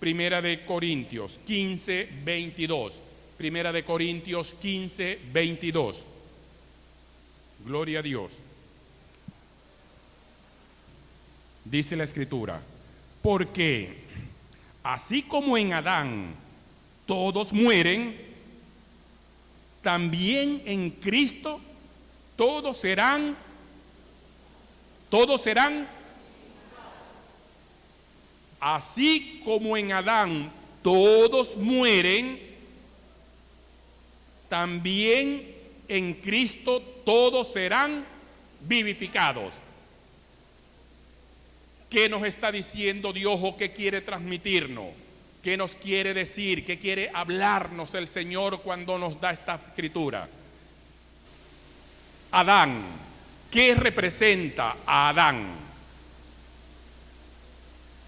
Primera de Corintios 15, 22. Primera de Corintios 15, 22. Gloria a Dios. Dice la Escritura: porque así como en Adán todos mueren, también en Cristo todos serán. Así como en Adán todos mueren, también en Cristo todos serán vivificados. ¿Qué nos está diciendo Dios o qué quiere transmitirnos? ¿Qué nos quiere decir? ¿Qué quiere hablarnos el Señor cuando nos da esta escritura? Adán, ¿qué representa a Adán?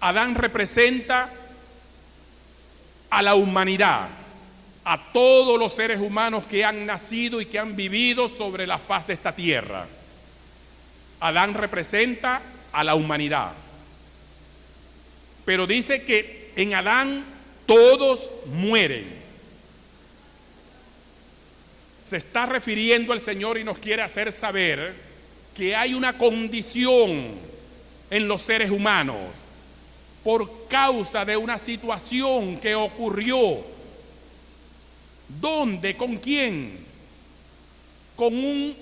Adán representa a la humanidad, a todos los seres humanos que han nacido y que han vivido sobre la faz de esta tierra. Adán representa a la humanidad. Pero dice que en Adán todos mueren. Se está refiriendo el Señor y nos quiere hacer saber que hay una condición en los seres humanos por causa de una situación que ocurrió. ¿Dónde? ¿Con quién? Con un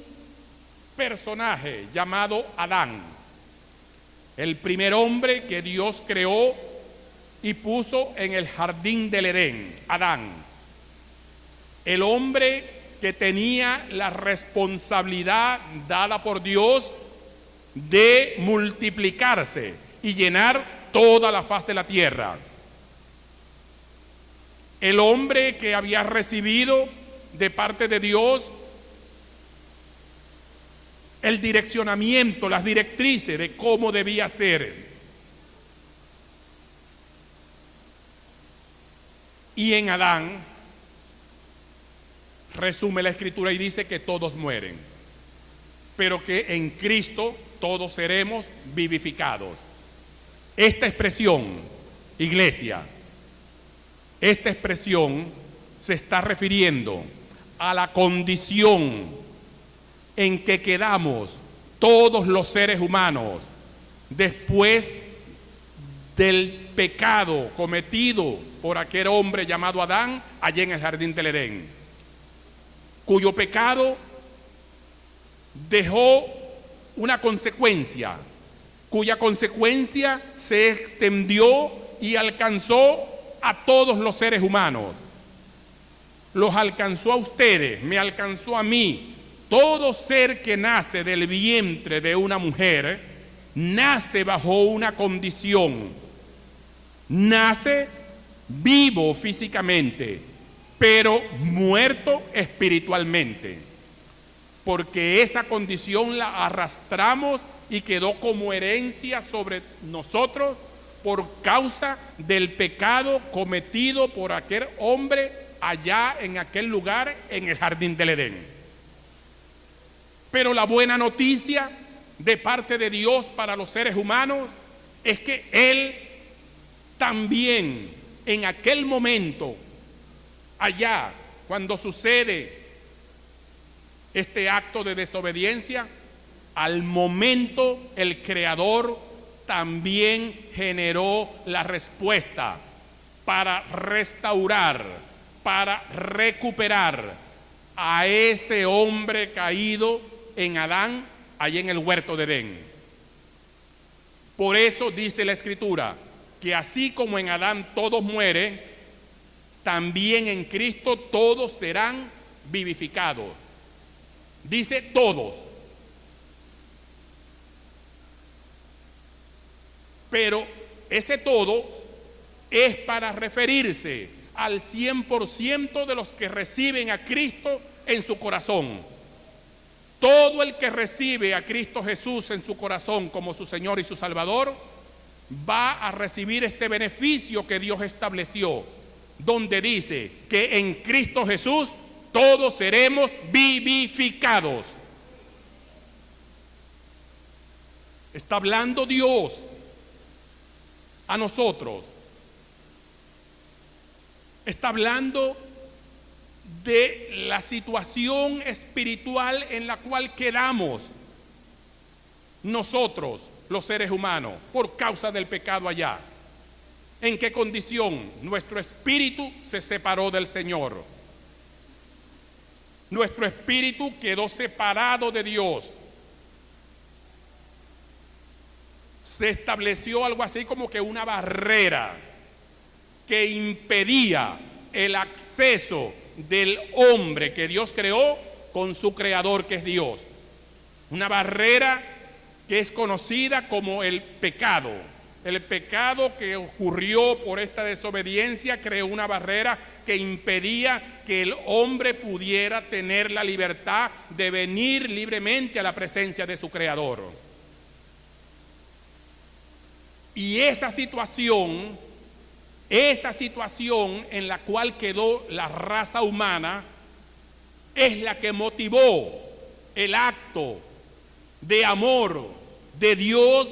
personaje llamado Adán, el primer hombre que Dios creó y puso en el jardín del Edén. Adán, el hombre que tenía la responsabilidad dada por Dios de multiplicarse y llenar toda la faz de la tierra. El hombre que había recibido de parte de Dios el direccionamiento, las directrices de cómo debía ser. Y en Adán, resume la Escritura y dice que todos mueren, pero que en Cristo todos seremos vivificados. Esta expresión, iglesia, esta expresión se está refiriendo a la condición en que quedamos todos los seres humanos después del pecado cometido por aquel hombre llamado Adán allá en el jardín del Edén, cuyo pecado dejó una consecuencia, cuya consecuencia se extendió y alcanzó a todos los seres humanos. Los alcanzó a ustedes, me alcanzó a mí. Todo ser que nace del vientre de una mujer nace bajo una condición, nace vivo físicamente, pero muerto espiritualmente, porque esa condición la arrastramos y quedó como herencia sobre nosotros por causa del pecado cometido por aquel hombre allá en aquel lugar en el jardín del Edén. Pero la buena noticia de parte de Dios para los seres humanos es que Él también en aquel momento, allá, cuando sucede este acto de desobediencia, al momento el Creador también generó la respuesta para restaurar, para recuperar a ese hombre caído en Adán, allí en el huerto de Edén. Por eso dice la Escritura que así como en Adán todos mueren, también en Cristo todos serán vivificados. Dice todos. Pero ese todo es para referirse al 100% de los que reciben a Cristo en su corazón. Todo el que recibe a Cristo Jesús en su corazón como su Señor y su Salvador va a recibir este beneficio que Dios estableció, donde dice que en Cristo Jesús todos seremos vivificados. Está hablando Dios a nosotros Está hablando de la situación espiritual en la cual quedamos nosotros, los seres humanos, por causa del pecado allá. ¿En qué condición? Nuestro espíritu se separó del Señor. Nuestro espíritu quedó separado de Dios. Se estableció algo así como que una barrera que impedía el acceso del hombre que Dios creó con su creador, que es Dios. Una barrera que es conocida como el pecado. El pecado que ocurrió por esta desobediencia creó una barrera que impedía que el hombre pudiera tener la libertad de venir libremente a la presencia de su creador. Y esa situación en la cual quedó la raza humana es la que motivó el acto de amor de Dios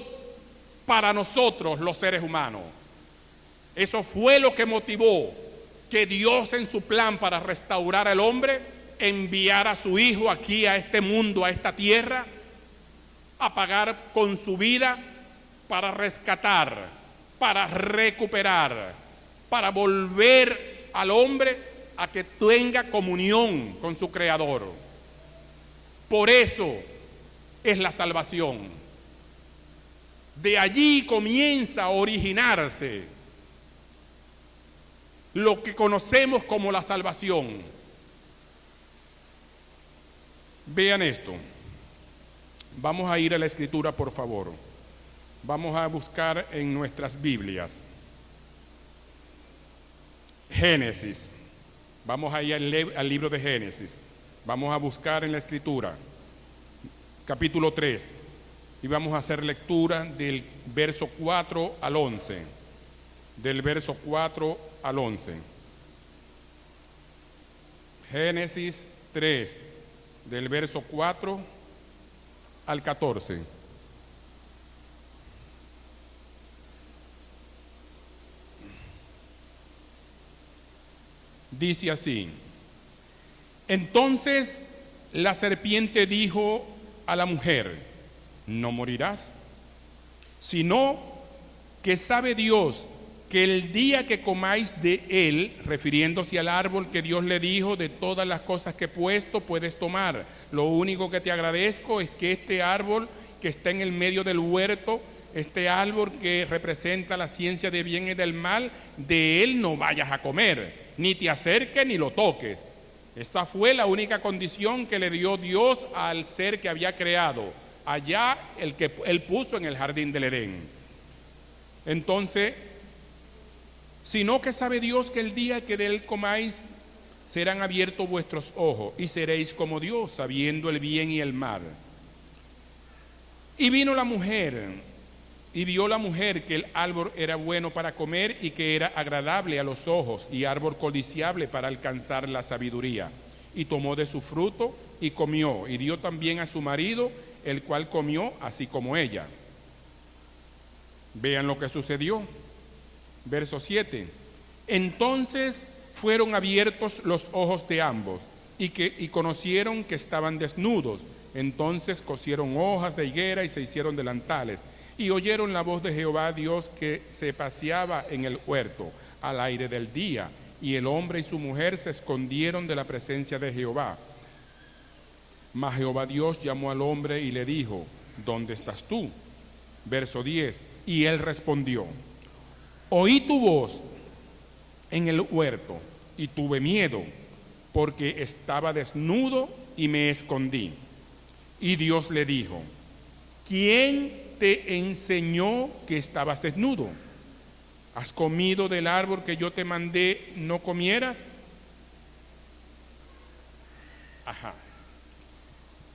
para nosotros los seres humanos. Eso fue lo que motivó que Dios, en su plan para restaurar al hombre, enviara a su Hijo aquí a este mundo, a esta tierra, a pagar con su vida para rescatar, para recuperar, para volver al hombre a que tenga comunión con su Creador. Por eso es la salvación. De allí comienza a originarse lo que conocemos como la salvación. Vean esto. Vamos a ir a la Escritura, por favor. Vamos a buscar en nuestras Biblias. Génesis. Vamos a ir al libro de Génesis. Vamos a buscar en la Escritura, capítulo 3. Y vamos a hacer lectura del verso 4 al 11. Del verso 4 al 11. Génesis 3, del verso 4 al 14. Dice así: entonces la serpiente dijo a la mujer: no morirás, sino que sabe Dios que el día que comáis de él, refiriéndose al árbol que Dios le dijo, de todas las cosas que he puesto puedes tomar. Lo único que te agradezco es que este árbol que está en el medio del huerto, este árbol que representa la ciencia de bien y del mal, de él no vayas a comer, ni te acerques ni lo toques. Esa fue la única condición que le dio Dios al ser que había creado, allá el que él puso en el jardín del Edén. Entonces, sino que sabe Dios que el día que de él comáis serán abiertos vuestros ojos y seréis como Dios, sabiendo el bien y el mal. Y vino la mujer y vio la mujer que el árbol era bueno para comer y que era agradable a los ojos y árbol codiciable para alcanzar la sabiduría. Y tomó de su fruto y comió, y dio también a su marido, el cual comió así como ella. Vean lo que sucedió. Verso 7. Entonces fueron abiertos los ojos de ambos y conocieron que estaban desnudos. Entonces cosieron hojas de higuera y se hicieron delantales. Y oyeron la voz de Jehová Dios que se paseaba en el huerto al aire del día. Y el hombre y su mujer se escondieron de la presencia de Jehová. Mas Jehová Dios llamó al hombre y le dijo: ¿dónde estás tú? Verso 10. Y él respondió: oí tu voz en el huerto y tuve miedo, porque estaba desnudo y me escondí. Y Dios le dijo: ¿quién te enseñó que estabas desnudo? ¿Has comido del árbol que yo te mandé no comieras? Ajá.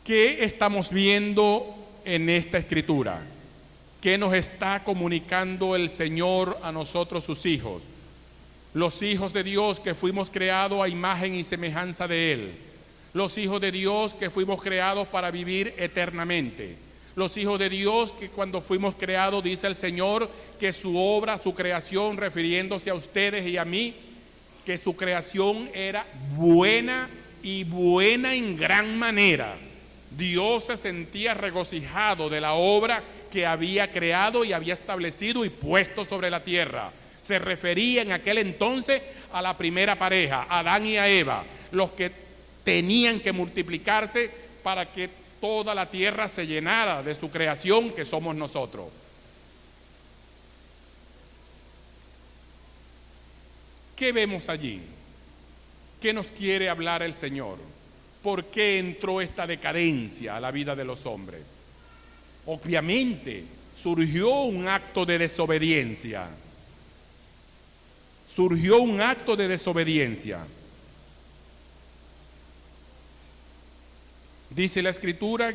¿Qué estamos viendo en esta escritura? ¿Qué nos está comunicando el Señor a nosotros, sus hijos? Los hijos de Dios que fuimos creados a imagen y semejanza de Él. Los hijos de Dios que fuimos creados para vivir eternamente. Los hijos de Dios que cuando fuimos creados, dice el Señor, que su obra, su creación, refiriéndose a ustedes y a mí, que su creación era buena y buena en gran manera. Dios se sentía regocijado de la obra que había creado y había establecido y puesto sobre la tierra. Se refería en aquel entonces a la primera pareja, a Adán y a Eva, los que tenían que multiplicarse para que toda la tierra se llenara de su creación, que somos nosotros. ¿Qué vemos allí? ¿Qué nos quiere hablar el Señor? ¿Por qué entró esta decadencia a la vida de los hombres? Obviamente, surgió un acto de desobediencia. Surgió un acto de desobediencia. Dice la Escritura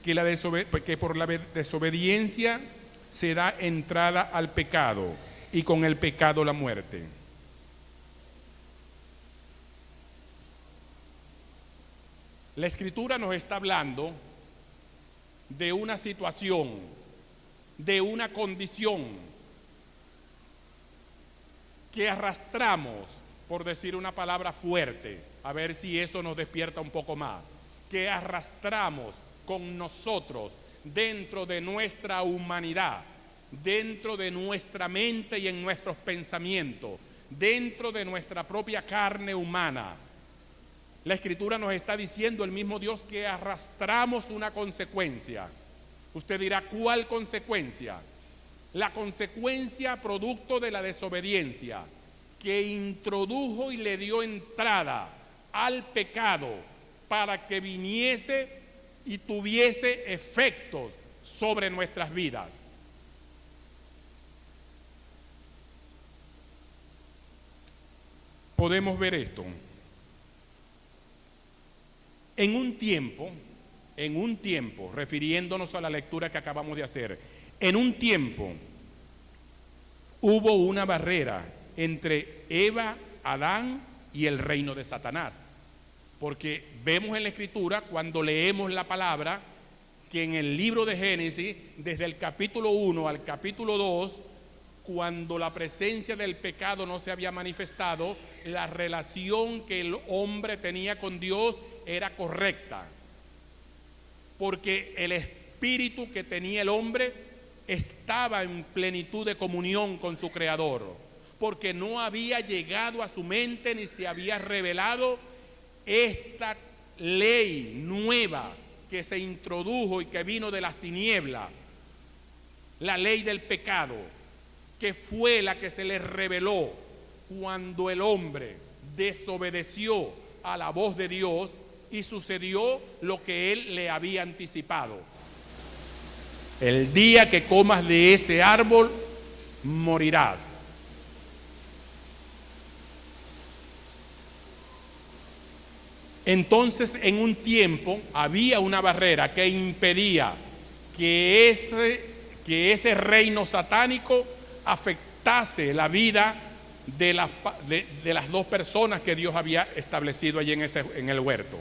que por la desobediencia se da entrada al pecado y con el pecado la muerte. La Escritura nos está hablando de una situación, de una condición que arrastramos, por decir una palabra fuerte, a ver si eso nos despierta un poco más, que arrastramos con nosotros dentro de nuestra humanidad, dentro de nuestra mente y en nuestros pensamientos, dentro de nuestra propia carne humana. La Escritura nos está diciendo el mismo Dios que arrastramos una consecuencia. Usted dirá, ¿cuál consecuencia? La consecuencia producto de la desobediencia que introdujo y le dio entrada al pecado para que viniese y tuviese efectos sobre nuestras vidas. Podemos ver esto. En un tiempo, refiriéndonos a la lectura que acabamos de hacer, en un tiempo hubo una barrera entre Eva, Adán y el reino de Satanás. Porque vemos en la Escritura, cuando leemos la palabra, que en el libro de Génesis, desde el capítulo 1 al capítulo 2, cuando la presencia del pecado no se había manifestado, la relación que el hombre tenía con Dios era correcta, porque el espíritu que tenía el hombre estaba en plenitud de comunión con su Creador, porque no había llegado a su mente ni se había revelado esta ley nueva que se introdujo y que vino de las tinieblas, la ley del pecado, que fue la que se le reveló cuando el hombre desobedeció a la voz de Dios y sucedió lo que él le había anticipado. El día que comas de ese árbol, morirás. Entonces, en un tiempo había una barrera que impedía que ese reino satánico afectase la vida de las dos personas que Dios había establecido allí en el huerto.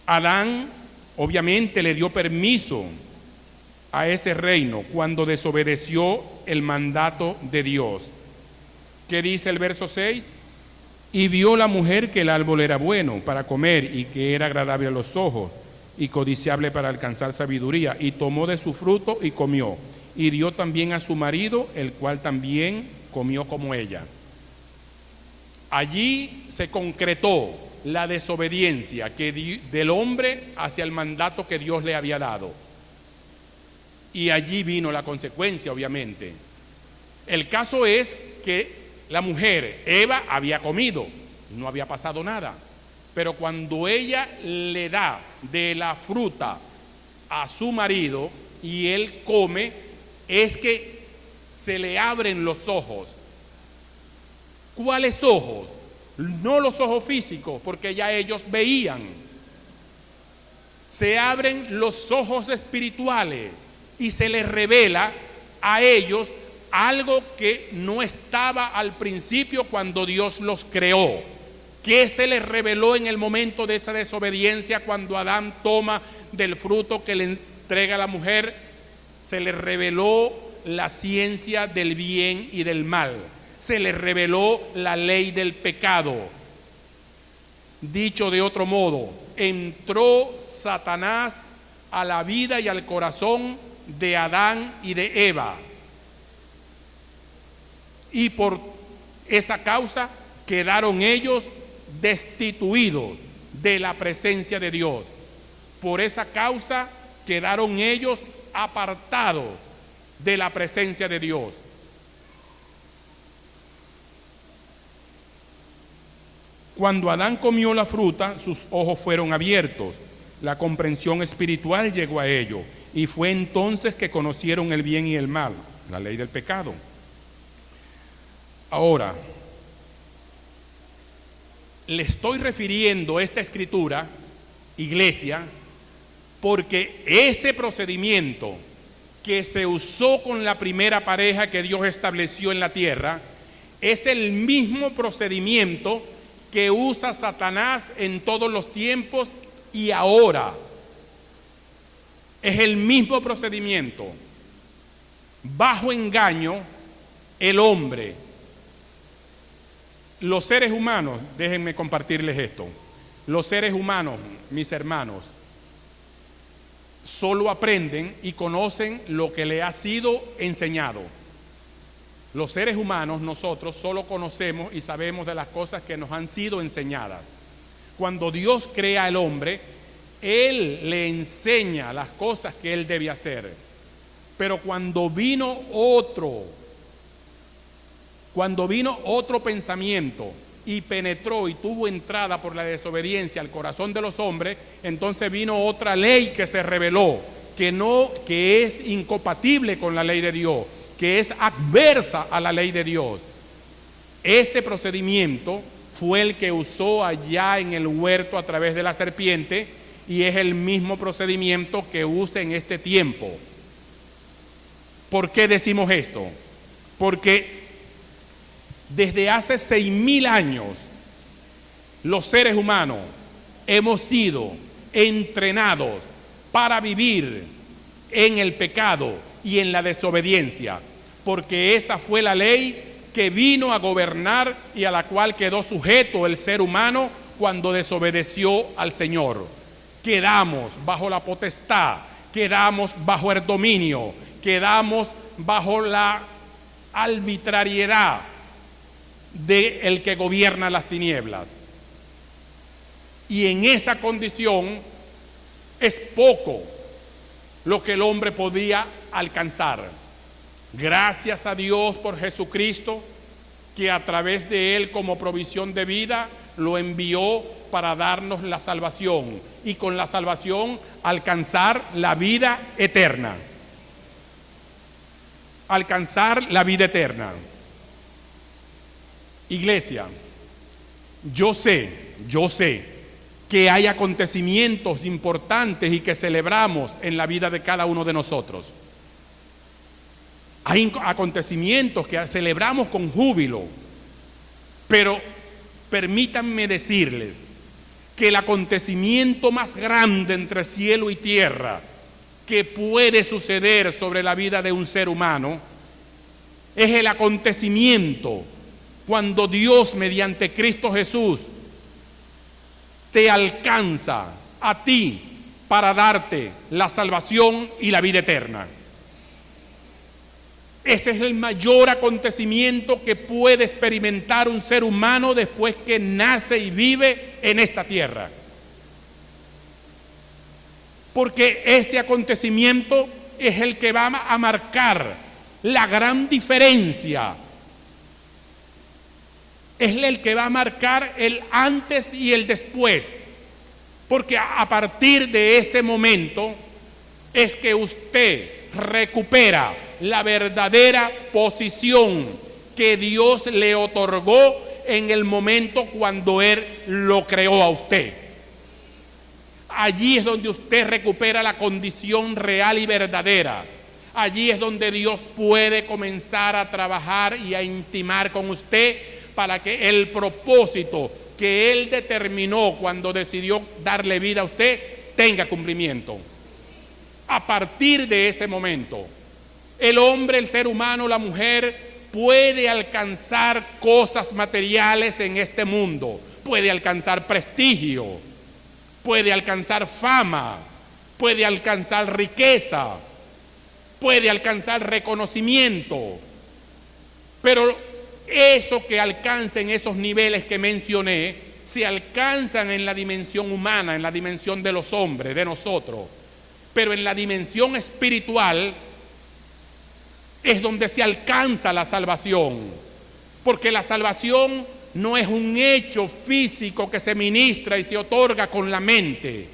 Adán obviamente le dio permiso a ese reino cuando desobedeció el mandato de Dios. ¿Qué dice el verso 6? Y vio la mujer que el árbol era bueno para comer y que era agradable a los ojos y codiciable para alcanzar sabiduría, y tomó de su fruto y comió, y dio también a su marido, el cual también comió como ella. Allí se concretó la desobediencia del hombre hacia el mandato que Dios le había dado. Y allí vino la consecuencia, obviamente. El caso es que la mujer, Eva, había comido, no había pasado nada. Pero cuando ella le da de la fruta a su marido y él come, es que se le abren los ojos. ¿Cuáles ojos? No los ojos físicos, porque ya ellos veían. Se abren los ojos espirituales y se les revela a ellos algo que no estaba al principio cuando Dios los creó. ¿Qué se les reveló en el momento de esa desobediencia cuando Adán toma del fruto que le entrega a la mujer? Se les reveló la ciencia del bien y del mal. se le reveló la ley del pecado. Dicho de otro modo, entró Satanás a la vida y al corazón de Adán y de Eva. Y por esa causa quedaron ellos destituidos de la presencia de Dios. Por esa causa quedaron ellos apartados de la presencia de Dios. Cuando Adán comió la fruta, sus ojos fueron abiertos, la comprensión espiritual llegó a ellos, y fue entonces que conocieron el bien y el mal, la ley del pecado. Ahora, le estoy refiriendo esta escritura, iglesia, porque ese procedimiento que se usó con la primera pareja que Dios estableció en la tierra es el mismo procedimiento que usa Satanás en todos los tiempos y ahora. Es el mismo procedimiento. Bajo engaño, el hombre, los seres humanos, déjenme compartirles esto. Los seres humanos, mis hermanos, solo aprenden y conocen lo que le ha sido enseñado. Los seres humanos, nosotros, solo conocemos y sabemos de las cosas que nos han sido enseñadas. Cuando Dios crea al hombre, Él le enseña las cosas que Él debe hacer. Pero cuando vino otro pensamiento y penetró y tuvo entrada por la desobediencia al corazón de los hombres, entonces vino otra ley que se reveló, que es incompatible con la ley de Dios, que es adversa a la ley de Dios. Ese procedimiento fue el que usó allá en el huerto a través de la serpiente y es el mismo procedimiento que usa en este tiempo. ¿Por qué decimos esto? Porque desde hace 6.000 años los seres humanos hemos sido entrenados para vivir en el pecado y en la desobediencia, porque esa fue la ley que vino a gobernar y a la cual quedó sujeto el ser humano cuando desobedeció al Señor. Quedamos bajo la potestad, quedamos bajo el dominio, quedamos bajo la arbitrariedad del que gobierna las tinieblas. Y en esa condición es poco lo que el hombre podía alcanzar. Gracias a Dios por Jesucristo, que a través de Él como provisión de vida lo envió para darnos la salvación y con la salvación alcanzar la vida eterna. Alcanzar la vida eterna. Iglesia, yo sé que hay acontecimientos importantes y que celebramos en la vida de cada uno de nosotros. Hay acontecimientos que celebramos con júbilo, pero permítanme decirles que el acontecimiento más grande entre cielo y tierra que puede suceder sobre la vida de un ser humano es el acontecimiento cuando Dios mediante Cristo Jesús te alcanza a ti para darte la salvación y la vida eterna. Ese es el mayor acontecimiento que puede experimentar un ser humano después que nace y vive en esta tierra. Porque ese acontecimiento es el que va a marcar la gran diferencia. Es el que va a marcar el antes y el después. Porque a partir de ese momento es que usted recupera la verdadera posición que Dios le otorgó en el momento cuando Él lo creó a usted. Allí es donde usted recupera la condición real y verdadera. Allí es donde Dios puede comenzar a trabajar y a intimar con usted para que el propósito que Él determinó cuando decidió darle vida a usted tenga cumplimiento. A partir de ese momento, el hombre, el ser humano, la mujer puede alcanzar cosas materiales en este mundo, puede alcanzar prestigio, puede alcanzar fama, puede alcanzar riqueza, puede alcanzar reconocimiento, pero eso que alcanza en esos niveles que mencioné, se alcanzan en la dimensión humana, en la dimensión de los hombres, de nosotros, pero en la dimensión espiritual es donde se alcanza la salvación, porque la salvación no es un hecho físico que se ministra y se otorga con la mente.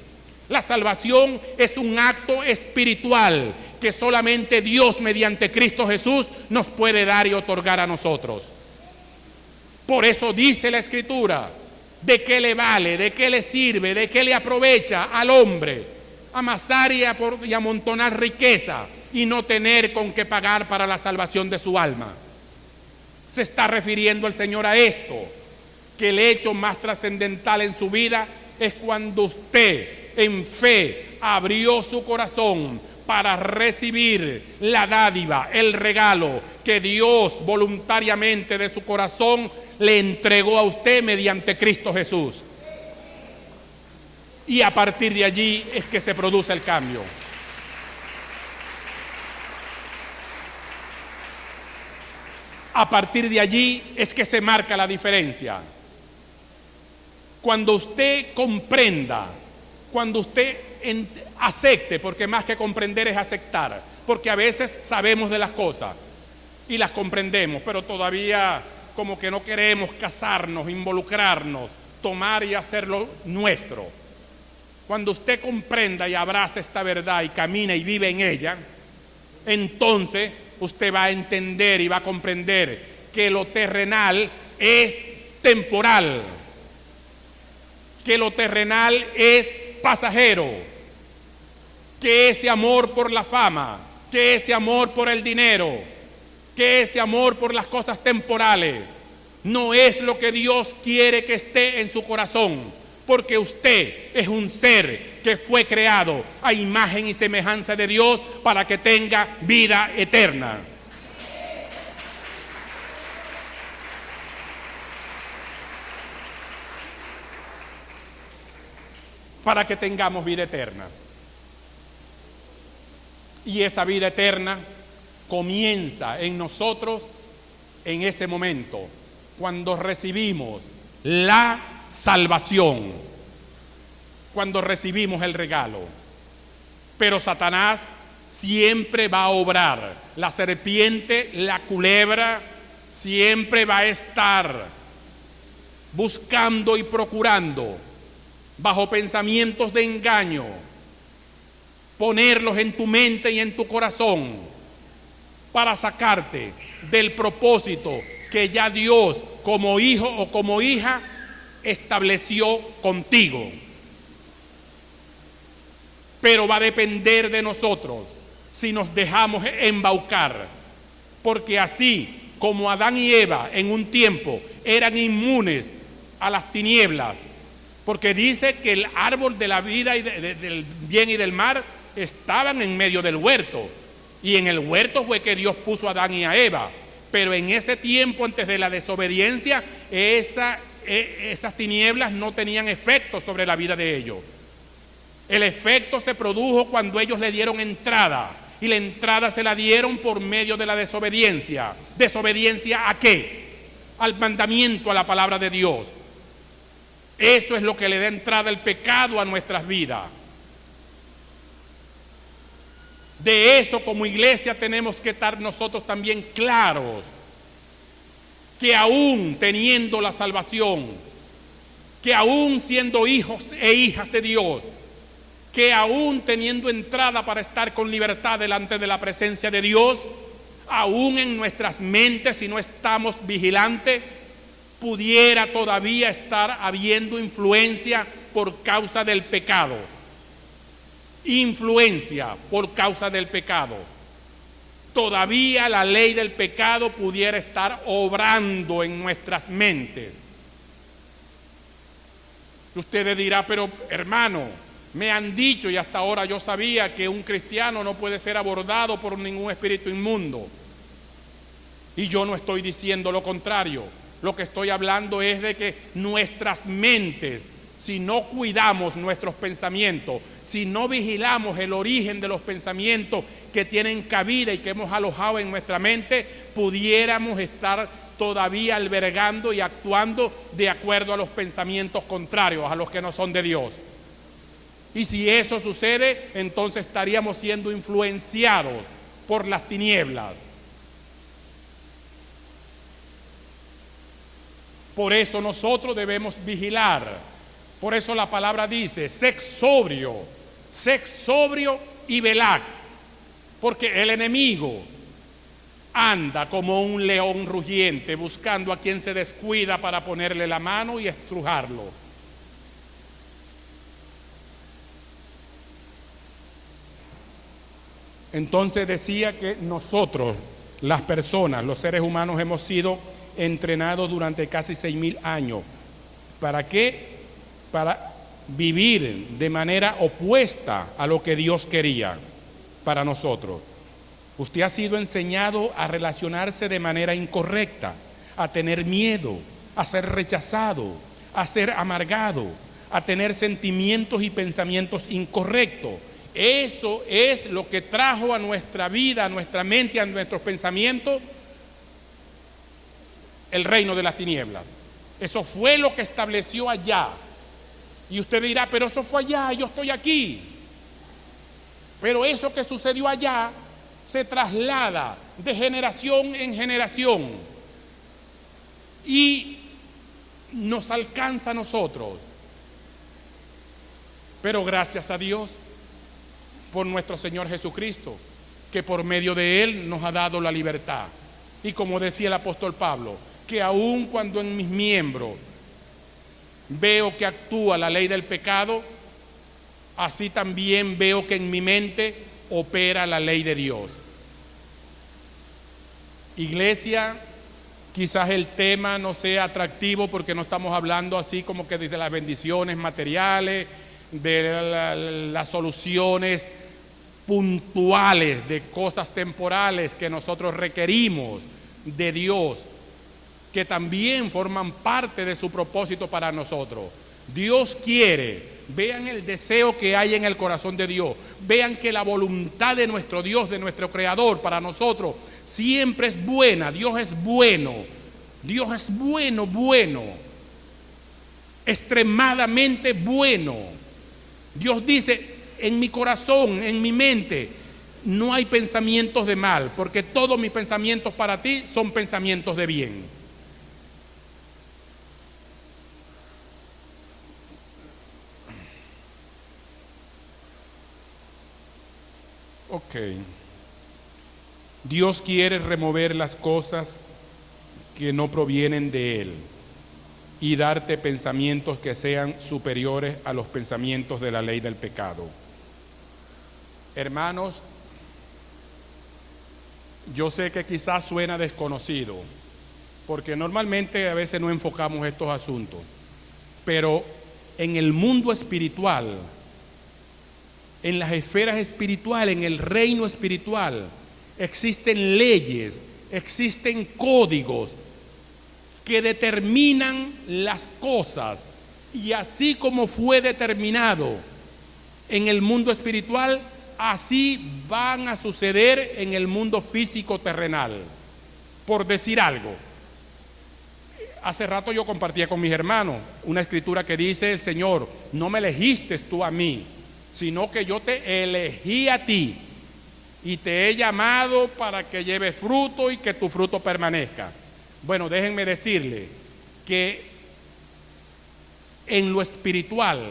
La salvación es un acto espiritual que solamente Dios mediante Cristo Jesús nos puede dar y otorgar a nosotros. Por eso dice la Escritura, ¿de qué le vale, de qué le sirve, de qué le aprovecha al hombre amasar y amontonar riqueza y no tener con qué pagar para la salvación de su alma? Se está refiriendo el Señor a esto, que el hecho más trascendental en su vida es cuando usted en fe abrió su corazón para recibir la dádiva, el regalo que Dios voluntariamente de su corazón le entregó a usted mediante Cristo Jesús. Y a partir de allí es que se produce el cambio. A partir de allí es que se marca la diferencia. Cuando usted comprenda, cuando usted acepte, porque más que comprender es aceptar, porque a veces sabemos de las cosas y las comprendemos, pero todavía como que no queremos casarnos, involucrarnos, tomar y hacerlo nuestro. Cuando usted comprenda y abraza esta verdad y camina y vive en ella, entonces usted va a entender y va a comprender que lo terrenal es temporal, que lo terrenal es pasajero, que ese amor por la fama, que ese amor por el dinero, que ese amor por las cosas temporales no es lo que Dios quiere que esté en su corazón, porque usted es un ser que fue creado a imagen y semejanza de Dios para que tenga vida eterna. Para que tengamos vida eterna. Y esa vida eterna comienza en nosotros en ese momento, cuando recibimos la salvación, cuando recibimos el regalo. Pero Satanás siempre va a obrar. La serpiente, la culebra, siempre va a estar buscando y procurando, bajo pensamientos de engaño, ponerlos en tu mente y en tu corazón para sacarte del propósito que ya Dios como hijo o como hija estableció contigo. Pero va a depender de nosotros si nos dejamos embaucar, porque así como Adán y Eva en un tiempo eran inmunes a las tinieblas, porque dice que el árbol de la vida y del bien y del mal estaban en medio del huerto, y en el huerto fue que Dios puso a Adán y a Eva. Pero en ese tiempo, antes de la desobediencia, esas tinieblas no tenían efecto sobre la vida de ellos. El efecto se produjo cuando ellos le dieron entrada, y la entrada se la dieron por medio de la desobediencia. ¿Desobediencia a qué? Al mandamiento, a la palabra de Dios. Eso es lo que le da entrada el pecado a nuestras vidas. De eso como iglesia tenemos que estar nosotros también claros, que aún teniendo la salvación, que aún siendo hijos e hijas de Dios, que aún teniendo entrada para estar con libertad delante de la presencia de Dios, aún en nuestras mentes, si no estamos vigilantes, pudiera todavía estar habiendo influencia por causa del pecado. Influencia por causa del pecado. Todavía la ley del pecado pudiera estar obrando en nuestras mentes. Ustedes dirán, pero hermano, me han dicho y hasta ahora yo sabía que un cristiano no puede ser abordado por ningún espíritu inmundo. Y yo no estoy diciendo lo contrario. Lo que estoy hablando es de que nuestras mentes, si no cuidamos nuestros pensamientos, si no vigilamos el origen de los pensamientos que tienen cabida y que hemos alojado en nuestra mente, pudiéramos estar todavía albergando y actuando de acuerdo a los pensamientos contrarios, a los que no son de Dios. Y si eso sucede, entonces estaríamos siendo influenciados por las tinieblas. Por eso nosotros debemos vigilar. Por eso la palabra dice, sed sobrio y velad, porque el enemigo anda como un león rugiente buscando a quien se descuida para ponerle la mano y estrujarlo. Entonces decía que nosotros, las personas, los seres humanos, hemos sido entrenados durante casi 6.000 años. ¿Para qué? Para vivir de manera opuesta a lo que Dios quería para nosotros. Usted ha sido enseñado a relacionarse de manera incorrecta, a tener miedo, a ser rechazado, a ser amargado, a tener sentimientos y pensamientos incorrectos. Eso es lo que trajo a nuestra vida, a nuestra mente, a nuestros pensamientos, el reino de las tinieblas. Eso fue lo que estableció allá. Y usted dirá, pero eso fue allá, yo estoy aquí. Pero eso que sucedió allá se traslada de generación en generación y nos alcanza a nosotros. Pero gracias a Dios por nuestro Señor Jesucristo, que por medio de Él nos ha dado la libertad. Y como decía el apóstol Pablo, que aun cuando en mis miembros veo que actúa la ley del pecado, así también veo que en mi mente opera la ley de Dios. Iglesia, quizás el tema no sea atractivo porque no estamos hablando así como que de las bendiciones materiales, de las soluciones puntuales de cosas temporales que nosotros requerimos de Dios, que también forman parte de su propósito para nosotros. Dios quiere, vean el deseo que hay en el corazón de Dios, vean que la voluntad de nuestro Dios, de nuestro Creador para nosotros siempre es buena. Dios es bueno, Dios es bueno, extremadamente bueno. Dios dice, en mi corazón, en mi mente, no hay pensamientos de mal, porque todos mis pensamientos para ti son pensamientos de bien. Ok. Dios quiere remover las cosas que no provienen de Él y darte pensamientos que sean superiores a los pensamientos de la ley del pecado. Hermanos, yo sé que quizás suena desconocido, porque normalmente a veces no enfocamos estos asuntos, pero en el mundo espiritual, en las esferas espirituales, en el reino espiritual, existen leyes, existen códigos que determinan las cosas, y así como fue determinado en el mundo espiritual, así van a suceder en el mundo físico terrenal. Por decir algo, hace rato yo compartía con mis hermanos una escritura que dice: Señor, no me elegiste tú a mí, sino que yo te elegí a ti y te he llamado para que lleves fruto y que tu fruto permanezca. Bueno, déjenme decirle que en lo espiritual,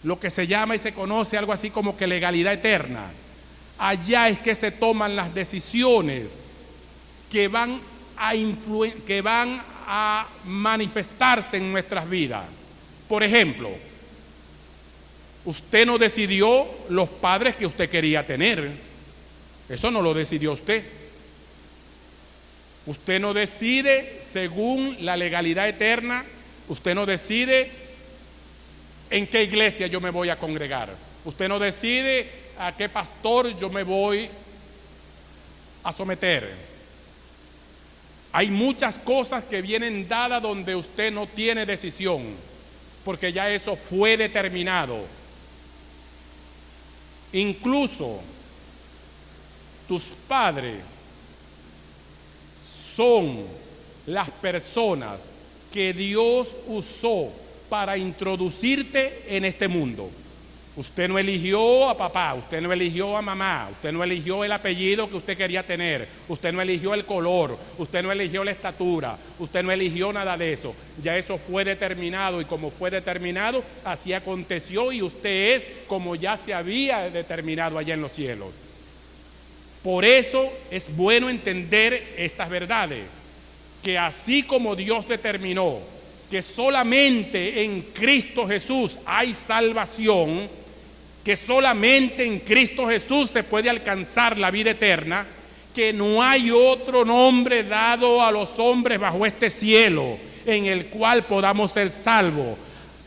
lo que se llama y se conoce algo así como que legalidad eterna, allá es que se toman las decisiones que van a manifestarse en nuestras vidas. Por ejemplo, usted no decidió los padres que usted quería tener. Eso no lo decidió usted. Usted no decide según la legalidad eterna. Usted no decide en qué iglesia yo me voy a congregar. Usted no decide a qué pastor yo me voy a someter. Hay muchas cosas que vienen dadas donde usted no tiene decisión, porque ya eso fue determinado. Incluso tus padres son las personas que Dios usó para introducirte en este mundo. Usted no eligió a papá, usted no eligió a mamá, usted no eligió el apellido que usted quería tener, usted no eligió el color, usted no eligió la estatura, usted no eligió nada de eso. Ya eso fue determinado, y como fue determinado, así aconteció, y usted es como ya se había determinado allá en los cielos. Por eso es bueno entender estas verdades, que así como Dios determinó que solamente en Cristo Jesús hay salvación, que solamente en Cristo Jesús se puede alcanzar la vida eterna, que no hay otro nombre dado a los hombres bajo este cielo en el cual podamos ser salvos,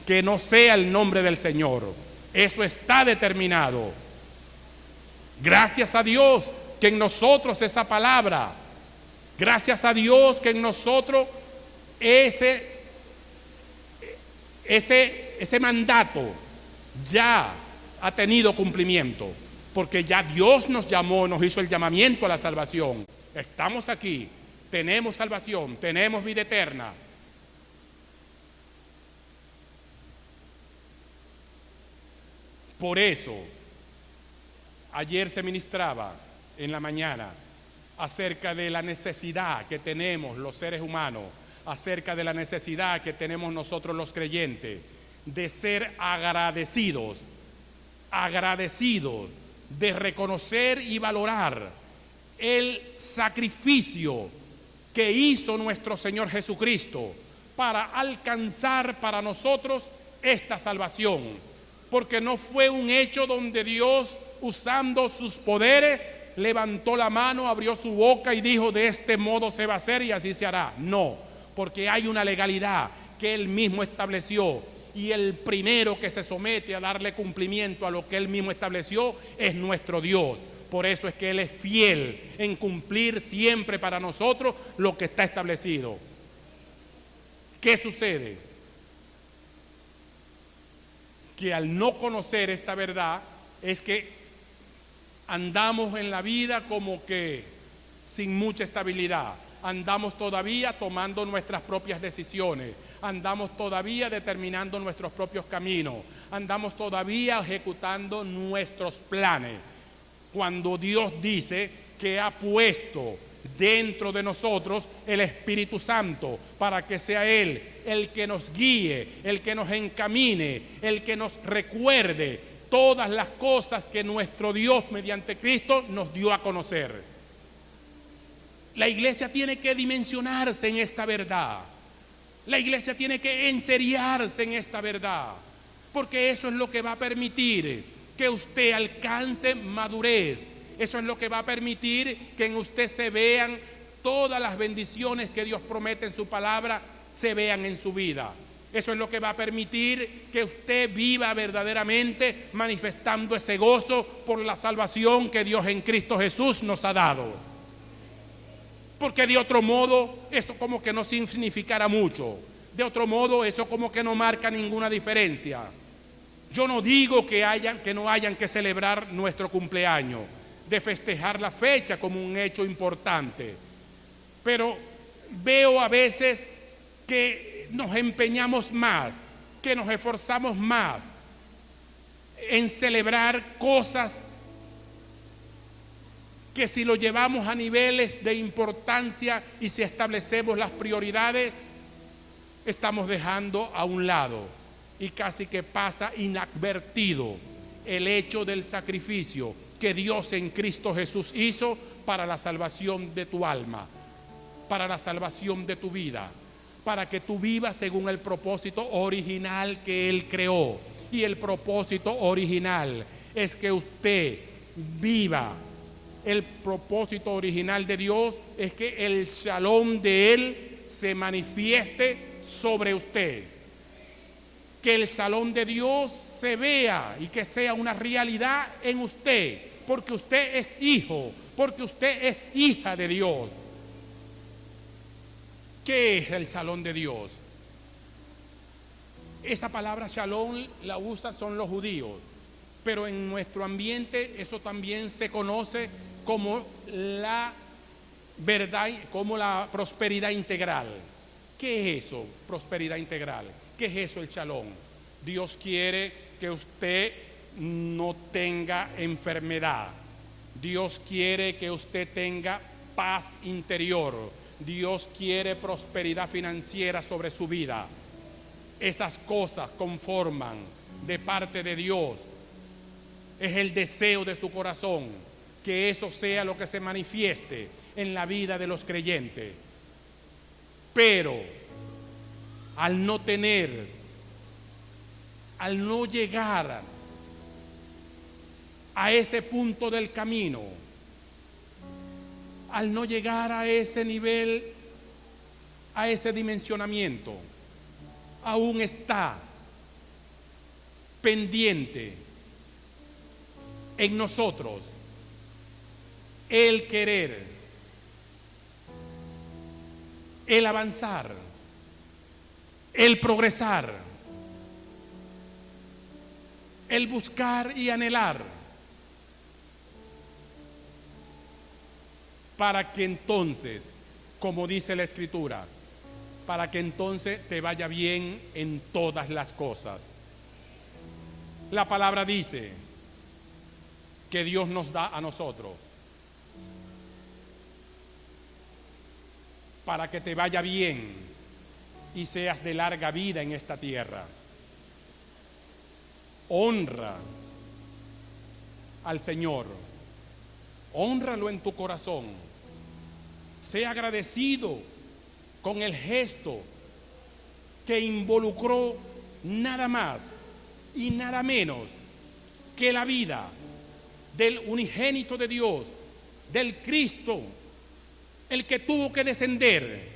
que no sea el nombre del Señor. Eso está determinado. Gracias a Dios que en nosotros esa palabra, gracias a Dios que en nosotros ese mandato ya ha tenido cumplimiento, porque ya Dios nos llamó, nos hizo el llamamiento a la salvación. Estamos aquí, tenemos salvación, tenemos vida eterna. Por eso, ayer se ministraba en la mañana acerca de la necesidad que tenemos los seres humanos, acerca de la necesidad que tenemos nosotros los creyentes de ser agradecidos, de reconocer y valorar el sacrificio que hizo nuestro Señor Jesucristo para alcanzar para nosotros esta salvación, porque no fue un hecho donde Dios, usando sus poderes, levantó la mano, abrió su boca y dijo: de este modo se va a hacer y así se hará. No, porque hay una legalidad que Él mismo estableció, y el primero que se somete a darle cumplimiento a lo que Él mismo estableció es nuestro Dios. Por eso es que Él es fiel en cumplir siempre para nosotros lo que está establecido. ¿Qué sucede? Que al no conocer esta verdad es que andamos en la vida como que sin mucha estabilidad. Andamos todavía tomando nuestras propias decisiones, andamos todavía determinando nuestros propios caminos, andamos todavía ejecutando nuestros planes, cuando Dios dice que ha puesto dentro de nosotros el Espíritu Santo para que sea Él el que nos guíe, el que nos encamine, el que nos recuerde todas las cosas que nuestro Dios mediante Cristo nos dio a conocer. La iglesia tiene que dimensionarse en esta verdad. La iglesia tiene que enseriarse en esta verdad, porque eso es lo que va a permitir que usted alcance madurez. Eso es lo que va a permitir que en usted se vean todas las bendiciones que Dios promete en su palabra, se vean en su vida. Eso es lo que va a permitir que usted viva verdaderamente manifestando ese gozo por la salvación que Dios en Cristo Jesús nos ha dado. Porque de otro modo eso como que no significara mucho. De otro modo eso como que no marca ninguna diferencia. Yo no digo que no hayan que celebrar nuestro cumpleaños, de festejar la fecha como un hecho importante. Pero veo a veces que nos empeñamos más, que nos esforzamos más en celebrar cosas que si lo llevamos a niveles de importancia y si establecemos las prioridades, estamos dejando a un lado y casi que pasa inadvertido el hecho del sacrificio que Dios en Cristo Jesús hizo para la salvación de tu alma, para la salvación de tu vida, para que tú vivas según el propósito original que Él creó. Y el propósito original es que usted viva. El propósito original de Dios es que el shalom de Él se manifieste sobre usted. Que el shalom de Dios se vea y que sea una realidad en usted, porque usted es hijo, porque usted es hija de Dios. ¿Qué es el shalom de Dios? Esa palabra shalom la usan son los judíos, pero en nuestro ambiente eso también se conoce como la verdad, como la prosperidad integral. ¿Qué es eso, prosperidad integral? ¿Qué es eso, el shalom? Dios quiere que usted no tenga enfermedad. Dios quiere que usted tenga paz interior. Dios quiere prosperidad financiera sobre su vida. Esas cosas conforman de parte de Dios. Es el deseo de su corazón que eso sea lo que se manifieste en la vida de los creyentes. Pero al no llegar a ese punto del camino, al no llegar a ese nivel, a ese dimensionamiento, aún está pendiente en nosotros el querer, el avanzar, el progresar, el buscar y anhelar, para que entonces, como dice la Escritura, para que entonces te vaya bien en todas las cosas. La palabra dice que Dios nos da a nosotros para que te vaya bien y seas de larga vida en esta tierra. Honra al Señor, hónralo en tu corazón, sea agradecido con el gesto que involucró nada más y nada menos que la vida del unigénito de Dios, del Cristo, el que tuvo que descender,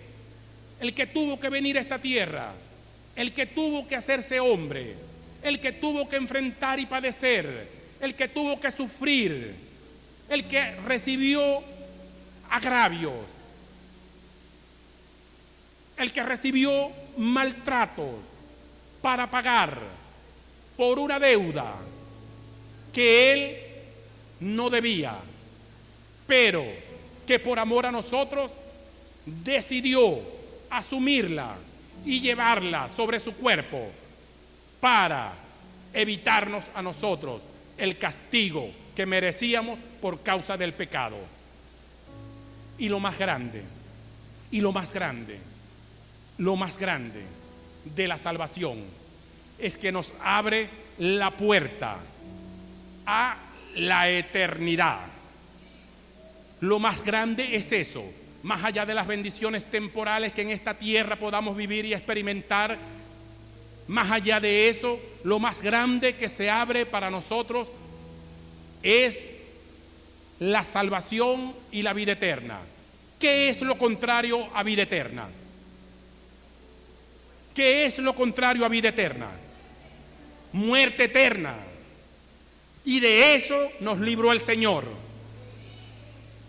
el que tuvo que venir a esta tierra, el que tuvo que hacerse hombre, el que tuvo que enfrentar y padecer, el que tuvo que sufrir, el que recibió agravios, el que recibió maltratos para pagar por una deuda que él no debía, pero que por amor a nosotros decidió asumirla y llevarla sobre su cuerpo para evitarnos a nosotros el castigo que merecíamos por causa del pecado. Y lo más grande de la salvación es que nos abre la puerta a la eternidad. Lo más grande es eso, más allá de las bendiciones temporales que en esta tierra podamos vivir y experimentar. Más allá de eso, lo más grande que se abre para nosotros es la salvación y la vida eterna. ¿Qué es lo contrario a vida eterna? ¿Qué es lo contrario a vida eterna? Muerte eterna. Y de eso nos libró el Señor.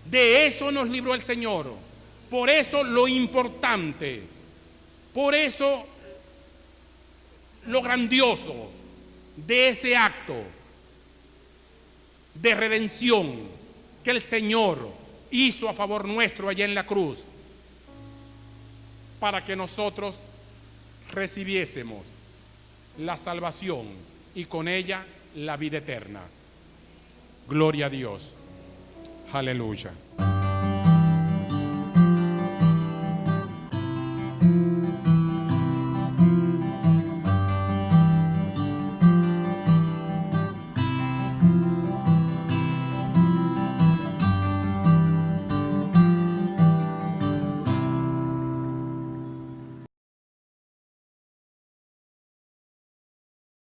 De eso nos libró el Señor. Por eso lo importante, por eso lo grandioso de ese acto de redención que el Señor hizo a favor nuestro allá en la cruz, para que nosotros recibiésemos la salvación y con ella la vida eterna. Gloria a Dios. Aleluya.